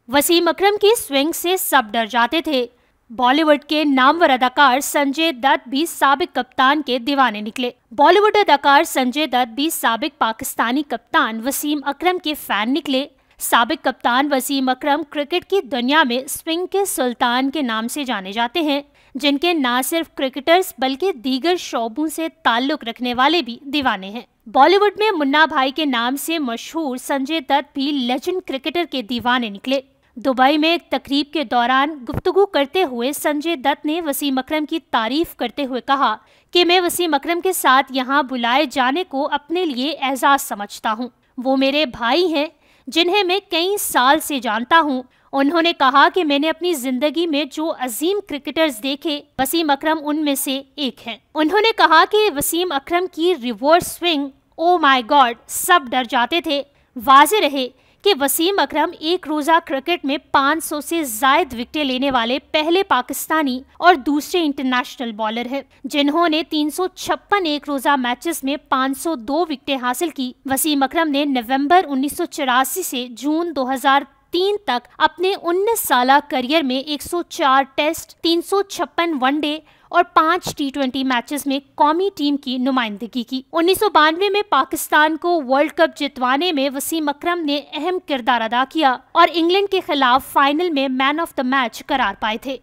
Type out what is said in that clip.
वसीम अकरम की स्विंग से सब डर जाते थे। बॉलीवुड के नामवर अदाकार संजय दत्त भी साबिक कप्तान के दीवाने निकले। बॉलीवुड अदाकार संजय दत्त भी साबिक पाकिस्तानी कप्तान वसीम अकरम के फैन निकले। साबिक कप्तान वसीम अकरम क्रिकेट की दुनिया में स्विंग के सुल्तान के नाम से जाने जाते हैं, जिनके न सिर्फ क्रिकेटर्स बल्कि दीगर शोबों से ताल्लुक रखने वाले भी दीवाने हैं। बॉलीवुड में मुन्ना भाई के नाम से मशहूर संजय दत्त भी लेजेंड क्रिकेटर के दीवाने निकले। दुबई में एक तकरीब के दौरान गुफ्तगू करते हुए संजय दत्त ने वसीम अकरम की तारीफ करते हुए कहा कि मैं वसीम अकरम के साथ यहाँ बुलाए जाने को अपने लिए एजाज समझता हूँ। वो मेरे भाई हैं जिन्हें मैं कई साल से जानता हूँ। उन्होंने कहा कि मैंने अपनी जिंदगी में जो अजीम क्रिकेटर्स देखे, वसीम अकरम उनमें से एक हैं। उन्होंने कहा कि वसीम अकरम की reverse swing, oh my God, सब डर जाते थे। वाज़ेह रहे कि वसीम अकरम एक रोजा क्रिकेट में 500 से जायद विकेटें लेने वाले पहले पाकिस्तानी और दूसरे इंटरनेशनल बॉलर हैं, जिन्होंने 356 एक रोजा मैचेस में 502 विकेटें हासिल की। वसीम अकरम ने नवंबर 1984 से जून 2003 तक अपने 19 साला करियर में 104 टेस्ट, 356 वनडे और 5 T20 मैचेस में कौमी टीम की नुमाइंदगी की। 1992 में पाकिस्तान को वर्ल्ड कप जितवाने में वसीम अकरम ने अहम किरदार अदा किया और इंग्लैंड के खिलाफ फाइनल में मैन ऑफ द मैच करार पाए थे।